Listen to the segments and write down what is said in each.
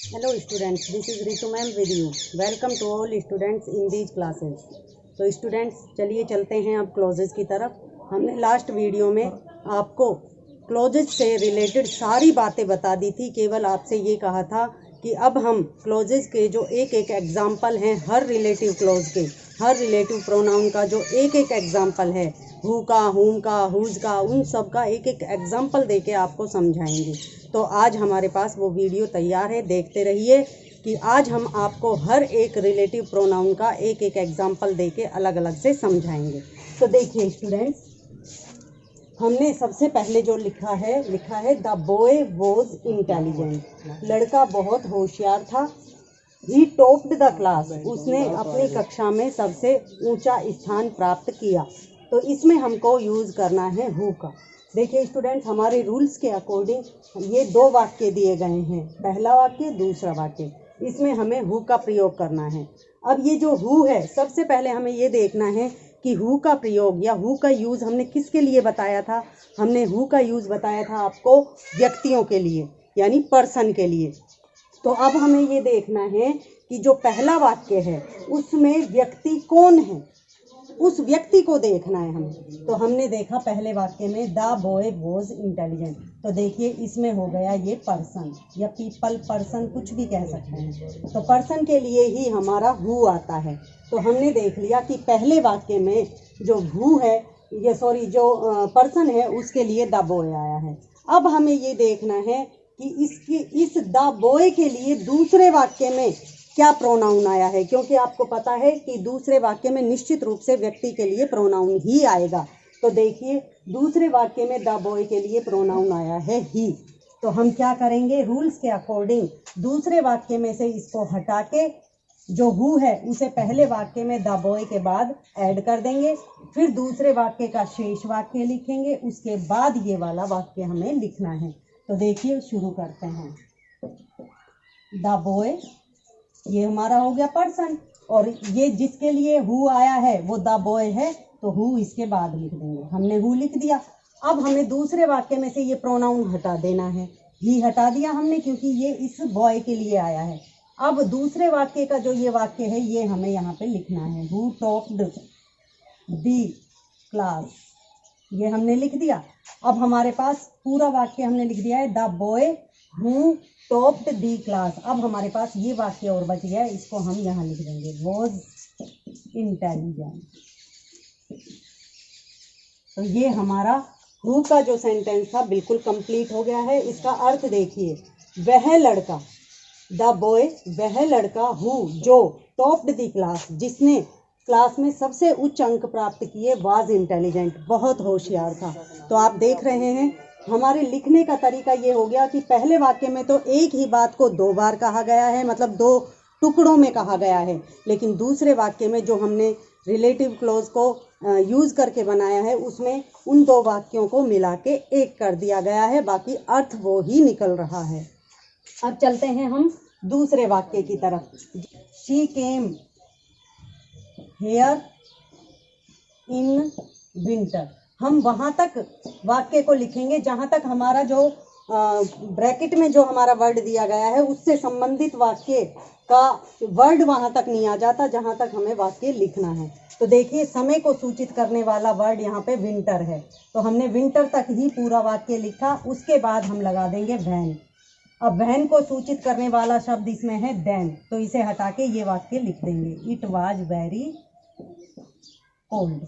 Hello students, this is Ritu ma'am with you. Welcome to all students in these classes. तो students चलिए चलते हैं अब closes की तरफ। हमने लास्ट वीडियो में आपको क्लोजेस से रिलेटेड सारी बातें बता दी थी। केवल आपसे ये कहा था कि अब हम क्लोजेस के जो एक एक एग्जाम्पल हैं, हर रिलेटिव क्लोज के, हर रिलेटिव प्रोनाउन का जो एक एक एग्जाम्पल है, हु का, हुम का, हुज का, उन सब का एक एक एग्जाम्पल देके आपको समझाएंगे। तो आज हमारे पास वो वीडियो तैयार है, देखते रहिए कि आज हम आपको हर एक रिलेटिव प्रोनाउन का एक एक एग्जाम्पल देके अलग अलग से समझाएंगे। तो देखिए स्टूडेंट्स, हमने सबसे पहले जो लिखा है द बॉय वॉज इंटेलिजेंट। लड़का बहुत होशियार था। ही टॉप्ड द क्लास, उसने अपनी कक्षा में सबसे ऊंचा स्थान प्राप्त किया। तो इसमें हमको यूज़ करना है हु का। देखिए स्टूडेंट्स, हमारे रूल्स के अकॉर्डिंग ये दो वाक्य दिए गए हैं, पहला वाक्य, दूसरा वाक्य। इसमें हमें हु का प्रयोग करना है। अब ये जो हु है, सबसे पहले हमें ये देखना है कि हु का प्रयोग या हु का यूज़ हमने किसके लिए बताया था। हमने हु का यूज़ बताया था आपको व्यक्तियों के लिए, यानी पर्सन के लिए। तो अब हमें ये देखना है कि जो पहला वाक्य है उसमें व्यक्ति कौन है, उस व्यक्ति को देखना है हमें। तो हमने देखा पहले वाक्य में द बॉय वॉज इंटेलिजेंट। तो देखिए इसमें हो गया ये पर्सन या पीपल, पर्सन कुछ भी कह सकते हैं। तो पर्सन के लिए ही हमारा हु आता है। तो हमने देख लिया कि पहले वाक्य में जो हु है, ये सॉरी जो पर्सन है, उसके लिए द बॉय आया है। अब हमें ये देखना है कि इस द बॉय के लिए दूसरे वाक्य में क्या प्रोनाउन आया है, क्योंकि आपको पता है कि दूसरे वाक्य में निश्चित रूप से व्यक्ति के लिए प्रोनाउन ही आएगा। तो देखिए दूसरे वाक्य में द बॉय के लिए प्रोनाउन आया है ही। तो हम क्या करेंगे, रूल्स के अकॉर्डिंग दूसरे वाक्य में से इसको हटा के जो हु है उसे पहले वाक्य में द बॉय के बाद ऐड कर देंगे। फिर दूसरे वाक्य का शेष वाक्य लिखेंगे, उसके बाद ये वाला वाक्य हमें लिखना है। तो देखिए शुरू करते हैं। द बॉय, ये हमारा हो गया पर्सन, और ये जिसके लिए हु आया है वो द बॉय है, तो हु इसके बाद लिख देंगे। हमने हु लिख दिया। अब हमें दूसरे वाक्य में से ये प्रोनाउन हटा देना है। ही हटा दिया हमने क्योंकि ये इस बॉय के लिए आया है। अब दूसरे वाक्य का जो ये वाक्य है ये हमें यहाँ पे लिखना है, हु टॉप्ड द क्लास, ये हमने लिख दिया। अब हमारे पास पूरा वाक्य हमने लिख दिया है, the boy who topped the class. अब हमारे पास ये वाक्य और बच गया है, इसको हम यहाँ लिख देंगे, वॉज इंटेलिजेंट। तो ये हमारा हु का जो सेंटेंस था बिल्कुल कंप्लीट हो गया है। इसका अर्थ देखिए, वह लड़का, द बॉय, वह लड़का, हु जो टॉप्ड दी क्लास, जिसने क्लास में सबसे उच्च अंक प्राप्त किए, वाज इंटेलिजेंट, बहुत होशियार था। तो आप देख रहे हैं हमारे लिखने का तरीका ये हो गया कि पहले वाक्य में तो एक ही बात को दो बार कहा गया है, मतलब दो टुकड़ों में कहा गया है, लेकिन दूसरे वाक्य में जो हमने रिलेटिव क्लोज को यूज़ करके बनाया है उसमें उन दो वाक्यों को मिला के एक कर दिया गया है, बाकी अर्थ वो ही निकल रहा है। अब चलते हैं हम दूसरे वाक्य की तरफ। She came here in winter. हम वहाँ तक वाक्य को लिखेंगे जहाँ तक हमारा जो ब्रैकेट में जो हमारा वर्ड दिया गया है उससे संबंधित वाक्य का वर्ड वहाँ तक नहीं आ जाता जहाँ तक हमें वाक्य लिखना है। तो देखिए समय को सूचित करने वाला वर्ड यहाँ पे विंटर है, तो हमने विंटर तक ही पूरा वाक्य लिखा। उसके बाद हम लगा देंगे वैन। अब वैन को सूचित करने वाला शब्द इसमें है देन, तो इसे हटा के ये वाक्य लिख देंगे, इट वाज वेरी कोल्ड।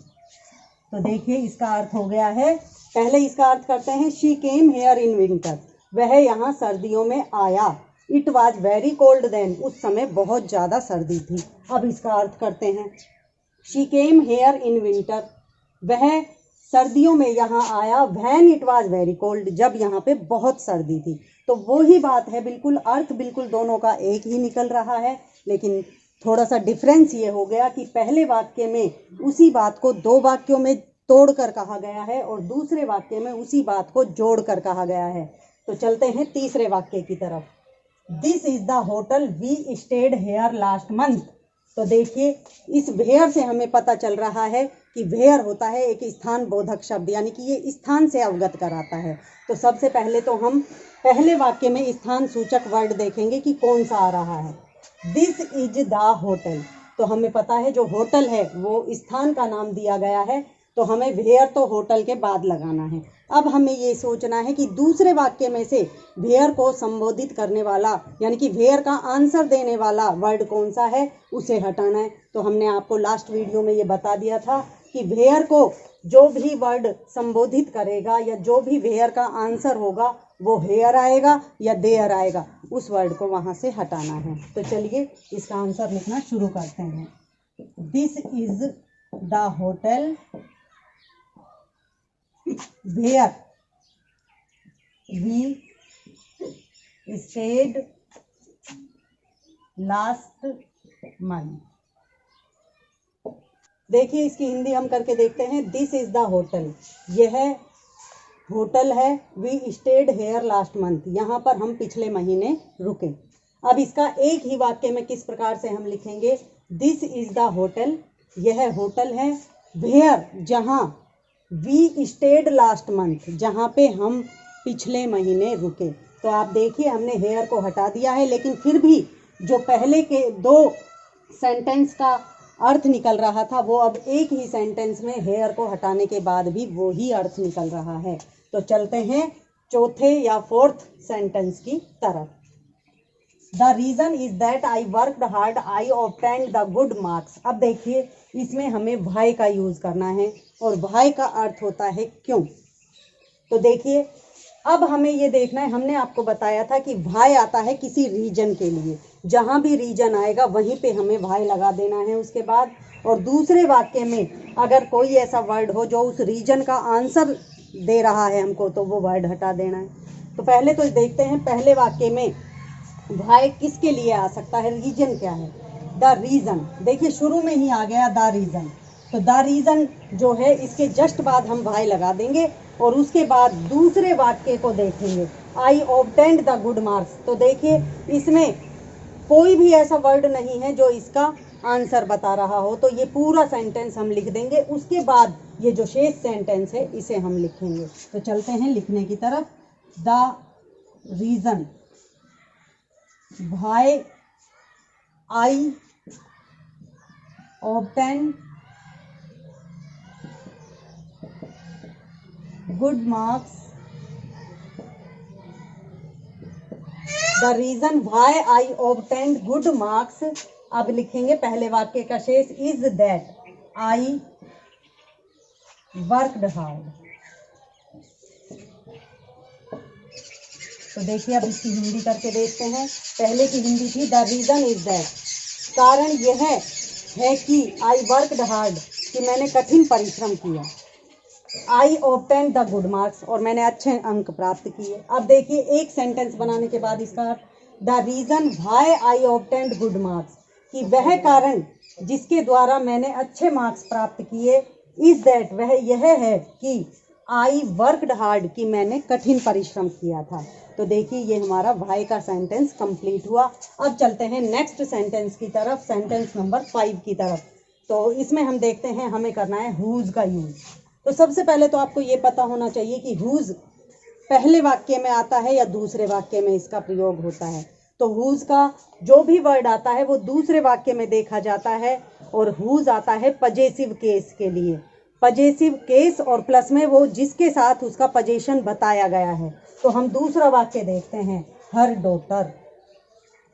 तो देखिए इसका अर्थ हो गया है, पहले इसका अर्थ करते हैं, she came here in winter, वह यहाँ सर्दियों में आया। It was very cold then, उस समय बहुत ज़्यादा सर्दी थी। अब इसका अर्थ करते हैं, she came here in winter, वह सर्दियों में यहाँ आया, when it was very cold, जब यहाँ पे बहुत सर्दी थी। तो वो ही बात है, बिल्कुल अर्थ बिल्कुल दोनों का एक ही निकल रहा है, लेकिन थोड़ा सा डिफरेंस ये हो गया कि पहले वाक्य में उसी बात को दो वाक्यों में तोड़कर कहा गया है और दूसरे वाक्य में उसी बात को जोड़कर कहा गया है। तो चलते हैं तीसरे वाक्य की तरफ। This is the hotel we stayed here last month. तो देखिए इस वेयर से हमें पता चल रहा है कि वेयर होता है एक स्थान बोधक शब्द, यानी कि ये स्थान से अवगत कराता है। तो सबसे पहले तो हम पहले वाक्य में स्थान सूचक वर्ड देखेंगे कि कौन सा आ रहा है। दिस इज द होटल, तो हमें पता है जो होटल है वो स्थान का नाम दिया गया है, तो हमें वेयर तो होटल के बाद लगाना है। अब हमें ये सोचना है कि दूसरे वाक्य में से वेयर को संबोधित करने वाला, यानी कि वेयर का आंसर देने वाला वर्ड कौन सा है, उसे हटाना है। तो हमने आपको लास्ट वीडियो में ये बता दिया था कि वेयर को जो भी वर्ड संबोधित करेगा या जो भी वेयर का आंसर होगा वो हेयर आएगा या देयर आएगा, उस वर्ड को वहाँ से हटाना है। तो चलिए इसका आंसर लिखना शुरू करते हैं। This is the hotel where we stayed last month. देखिए इसकी हिंदी हम करके देखते हैं। दिस इज द होटल, यह होटल है। We stayed here last month, यहाँ पर हम पिछले महीने रुके। अब इसका एक ही वाक्य में किस प्रकार से हम लिखेंगे। दिस इज द होटल, यह होटल है। वेयर, जहाँ, वी स्टेड लास्ट मंथ, जहाँ पे हम पिछले महीने रुके। तो आप देखिए हमने हेयर को हटा दिया है, लेकिन फिर भी जो पहले के दो सेंटेंस का अर्थ निकल रहा था वो अब एक ही सेंटेंस में हेयर को हटाने के बाद भी वो ही अर्थ निकल रहा है। तो चलते हैं चौथे या फोर्थ सेंटेंस की तरफ। The reason is that I worked hard, I obtained the good marks. अब देखिए इसमें हमें वाई का यूज करना है और वाई का अर्थ होता है क्यों। तो देखिए अब हमें ये देखना है, हमने आपको बताया था कि वाई आता है किसी रीजन के लिए, जहाँ भी रीजन आएगा वहीं पे हमें वाई लगा देना है उसके बाद। और दूसरे वाक्य में अगर कोई ऐसा वर्ड हो जो उस रीजन का आंसर दे रहा है हमको, तो वो वर्ड हटा देना है। तो पहले तो देखते हैं पहले वाक्य में वाई किसके लिए आ सकता है, रीजन क्या है। द रीजन, देखिए शुरू में ही आ गया द रीजन। तो द रीजन जो है इसके जस्ट बाद हम वाई लगा देंगे और उसके बाद दूसरे वाक्य को देखेंगे। आई ऑब्टेन्ड द गुड मार्क्स, तो देखिए इसमें कोई भी ऐसा वर्ड नहीं है जो इसका आंसर बता रहा हो, तो ये पूरा सेंटेंस हम लिख देंगे। उसके बाद ये जो शेष सेंटेंस है इसे हम लिखेंगे। तो चलते हैं लिखने की तरफ। The reason why I obtain good marks, the reason why I obtained good marks. अब लिखेंगे पहले वाक्य का शेष, is that I worked hard. तो देखिए अब इसकी हिंदी करके देखते हैं। पहले की हिंदी थी द रीजन इज दैट, कारण यह है कि आई वर्कड हार्ड, कि मैंने कठिन परिश्रम किया। आई ऑब्टेन्ड द गुड मार्क्स, और मैंने अच्छे अंक प्राप्त किए। अब देखिए एक सेंटेंस बनाने के बाद इसका the reason why I obtained good marks, कि वह कारण जिसके द्वारा मैंने अच्छे मार्क्स प्राप्त किए। इज दैट, वह यह है कि आई वर्कड हार्ड, कि मैंने कठिन परिश्रम किया था। तो देखिए ये हमारा वाई का सेंटेंस कंप्लीट हुआ। अब चलते हैं नेक्स्ट सेंटेंस की तरफ, सेंटेंस नंबर 5 की तरफ। तो इसमें हम देखते हैं हमें करना है हुज का यूज। तो सबसे पहले तो आपको ये पता होना चाहिए कि हुज पहले वाक्य में आता है या दूसरे वाक्य में इसका प्रयोग होता है। तो हुज का जो भी वर्ड आता है वो दूसरे वाक्य में देखा जाता है, और हुज आता है पजेसिव केस के लिए। पजेसिव केस और प्लस में वो जिसके साथ उसका पजेशन बताया गया है। तो हम दूसरा वाक्य देखते हैं, हर डॉटर।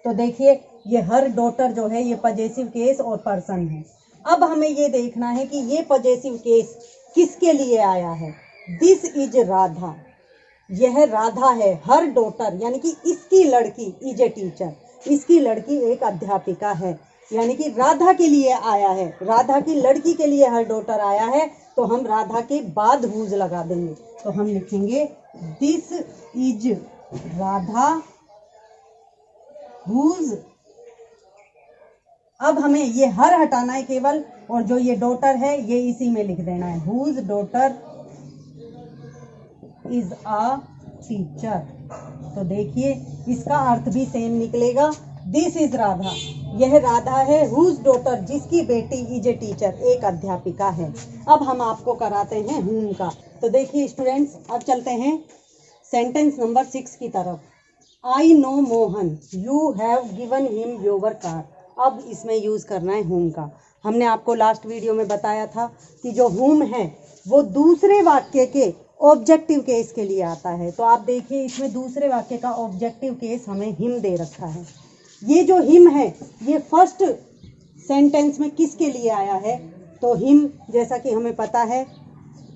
तो देखिए ये हर डॉटर जो है ये पजेसिव केस और पर्सन है। अब हमें ये देखना है कि ये पजेसिव केस किसके लिए आया है। दिस इज राधा, यह राधा है। हर डॉटर यानी कि इसकी लड़की, इज ए टीचर, इसकी लड़की एक अध्यापिका है, यानी कि राधा के लिए आया है। राधा की लड़की के लिए हर डॉटर आया है, तो हम राधा के बाद हुज लगा देंगे। तो हम लिखेंगे दिस इज राधा हुज। अब हमें ये हर हटाना है केवल, और जो ये डॉटर है ये इसी में लिख देना है, whose daughter is a teacher. तो देखिए इसका अर्थ भी सेम निकलेगा। दिस इज राधा, यह राधा है, हुज डॉटर, जिसकी बेटी इज ए टीचर, एक अध्यापिका है। अब हम आपको कराते हैं हुम का। तो देखिए स्टूडेंट्स, अब चलते हैं सेंटेंस नंबर 6 की तरफ। I know Mohan, you have given him your car. अब इसमें यूज़ करना है हुम का। हमने आपको लास्ट वीडियो में बताया था कि जो हुम है वो दूसरे वाक्य के ऑब्जेक्टिव केस के लिए आता है। तो आप देखिए इसमें दूसरे वाक्य का ऑब्जेक्टिव केस हमें हिम दे रखा है। ये जो हिम है ये फर्स्ट सेंटेंस में किसके लिए आया है? तो हिम जैसा कि हमें पता है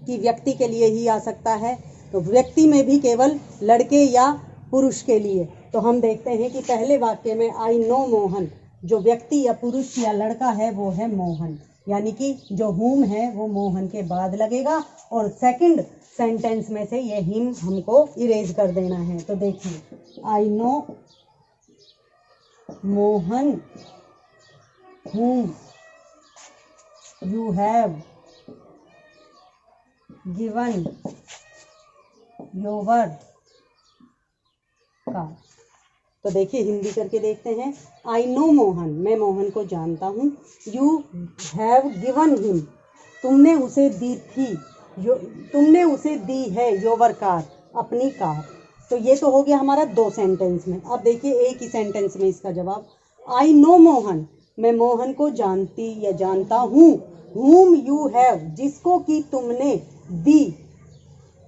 कि व्यक्ति के लिए ही आ सकता है, तो व्यक्ति में भी केवल लड़के या पुरुष के लिए। तो हम देखते हैं कि पहले वाक्य में आई नो मोहन, जो व्यक्ति या पुरुष या लड़का है वो है मोहन, यानी कि जो हुम है वो मोहन के बाद लगेगा और सेकंड सेंटेंस में से ये हिम हमको इरेज कर देना है। तो देखिए I know Mohan whom you have given your car। तो देखिए हिंदी करके देखते हैं। आई नो मोहन, मैं मोहन को जानता हूँ। यू हैव गिवन हिम, तुमने उसे दी थी, तुमने उसे दी है योर कार, अपनी कार। तो ये तो हो गया हमारा 2 सेंटेंस में। अब देखिए एक ही सेंटेंस में इसका जवाब। आई नो मोहन, मैं मोहन को जानती या जानता हूँ। whom you have, जिसको कि तुमने दी,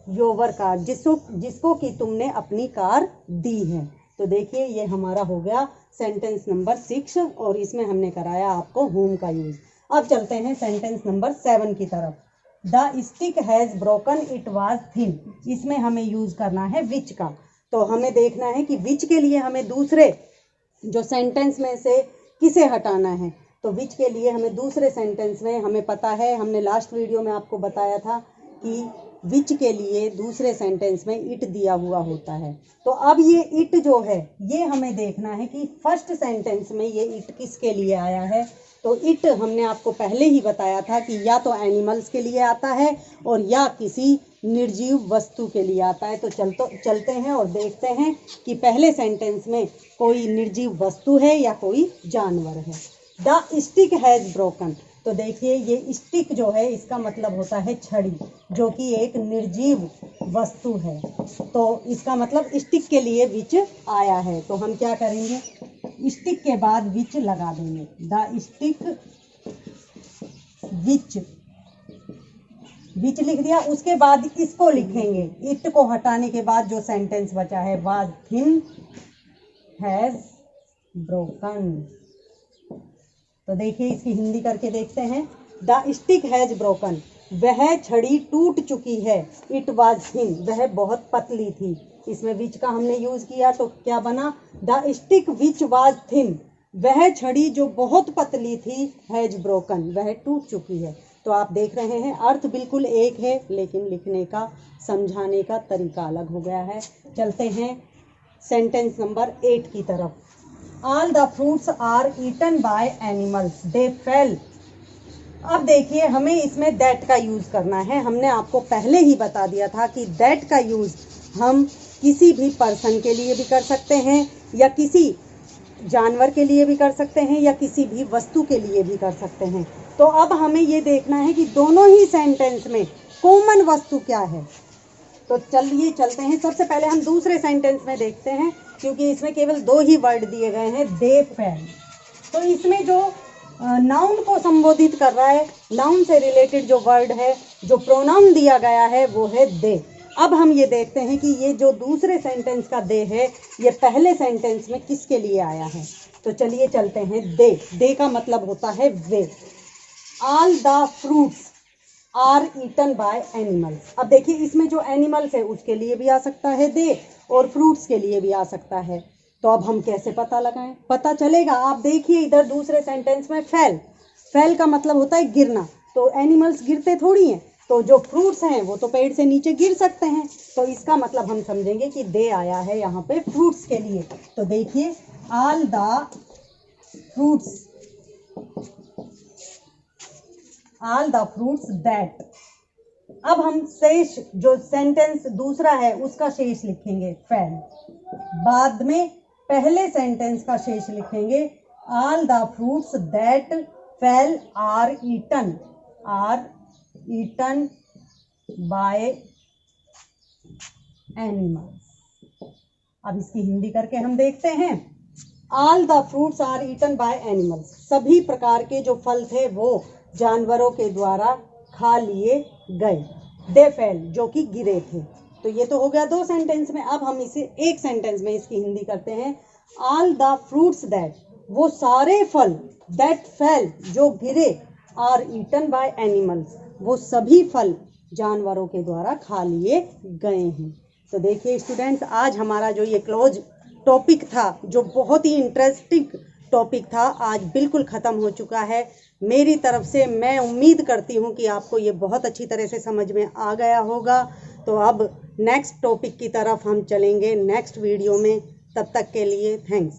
योर कार, जिसको कि तुमने अपनी कार दी है। तो देखिए ये हमारा हो गया सेंटेंस नंबर 6 और इसमें हमने कराया आपको whom का यूज। अब चलते हैं सेंटेंस नंबर 7 की तरफ। The stick has broken, it was thin. इसमें हमें यूज करना है विच का। तो हमें देखना है कि विच के लिए हमें दूसरे जो सेंटेंस में से किसे हटाना है। तो विच के लिए हमें दूसरे सेंटेंस में, हमें पता है, हमने लास्ट वीडियो में आपको बताया था कि विच के लिए दूसरे सेंटेंस में इट दिया हुआ होता है। तो अब ये इट जो है ये हमें देखना है कि फर्स्ट सेंटेंस में ये इट किसके लिए आया है। तो इट हमने आपको पहले ही बताया था कि या तो एनिमल्स के लिए आता है और या किसी निर्जीव वस्तु के लिए आता है। तो चलते हैं और देखते हैं कि पहले सेंटेंस में कोई निर्जीव वस्तु है या कोई जानवर है। The stick has broken. तो देखिए ये स्टिक जो है इसका मतलब होता है छड़ी, जो कि एक निर्जीव वस्तु है। तो इसका मतलब स्टिक के लिए विच आया है। तो हम क्या करेंगे, स्टिक के बाद विच लगा देंगे। द स्टिक विच, विच लिख दिया। उसके बाद इसको लिखेंगे, इट को हटाने के बाद जो सेंटेंस बचा है वाज थिन हैज ब्रोकन। तो देखिए इसकी हिंदी करके देखते हैं। द स्टिक हैज ब्रोकन, वह छड़ी टूट चुकी है। इट वाज थिन, वह बहुत पतली थी। इसमें विच का हमने यूज किया तो क्या बना, the stick which was thin, वह छड़ी जो बहुत पतली थी, हैज ब्रोकन, वह टूट चुकी है। तो आप देख रहे हैं अर्थ बिल्कुल एक है, लेकिन लिखने का, समझाने का तरीका अलग हो गया है। चलते हैं सेंटेंस नंबर 8 की तरफ। All the fruits are eaten by animals, they fell। अब देखिए हमें इसमें that का यूज करना है। हमने आपको पहले ही बता दिया था कि that का यूज हम किसी भी पर्सन के लिए भी कर सकते हैं या किसी जानवर के लिए भी कर सकते हैं या किसी भी वस्तु के लिए भी कर सकते हैं। तो अब हमें ये देखना है कि दोनों ही सेंटेंस में कॉमन वस्तु क्या है। तो चलिए चलते हैं। सबसे पहले हम दूसरे सेंटेंस में देखते हैं, क्योंकि इसमें केवल 2 ही वर्ड दिए गए हैं, दे फेल। तो इसमें जो नाउन को संबोधित कर रहा है, नाउन से रिलेटेड जो वर्ड है, जो प्रोनाउन दिया गया है वो है दे। अब हम ये देखते हैं कि ये जो दूसरे सेंटेंस का दे है ये पहले सेंटेंस में किसके लिए आया है। तो चलिए चलते हैं। दे का मतलब होता है वे। All the fruits are eaten by animals. अब देखिए इसमें जो एनिमल्स है उसके लिए भी आ सकता है दे और फ्रूट्स के लिए भी आ सकता है। तो अब हम कैसे पता लगाएं? पता चलेगा, आप देखिए इधर दूसरे सेंटेंस में फेल का मतलब होता है गिरना। तो एनिमल्स गिरते थोड़ी हैं, तो जो फ्रूट्स हैं वो तो पेड़ से नीचे गिर सकते हैं। तो इसका मतलब हम समझेंगे कि दे आया है यहाँ पे फ्रूट्स के लिए। तो देखिए ऑल द फ्रूट्स दैट। अब हम शेष जो सेंटेंस दूसरा है उसका शेष लिखेंगे फेल, बाद में पहले सेंटेंस का शेष लिखेंगे all the fruits that fell are eaten by animals. अब इसकी हिंदी करके हम देखते हैं। All the fruits are eaten by animals, सभी प्रकार के जो फल थे वो जानवरों के द्वारा खा लिए गए। दे फेल, जो कि गिरे थे। तो ये तो हो गया 2 सेंटेंस में। अब हम इसे 1 सेंटेंस में इसकी हिंदी करते हैं। ऑल द फ्रूट्स दैट, वो सारे फल, दैट फेल, जो गिरे, आर ईटन बाय एनिमल्स, वो सभी फल जानवरों के द्वारा खा लिए गए हैं। तो देखिए स्टूडेंट्स, आज हमारा जो ये क्लोज टॉपिक था, जो बहुत ही इंटरेस्टिंग टॉपिक था, आज बिल्कुल ख़त्म हो चुका है। मेरी तरफ से मैं उम्मीद करती हूँ कि आपको ये बहुत अच्छी तरह से समझ में आ गया होगा। तो अब नेक्स्ट टॉपिक की तरफ हम चलेंगे नेक्स्ट वीडियो में। तब तक के लिए थैंक्स।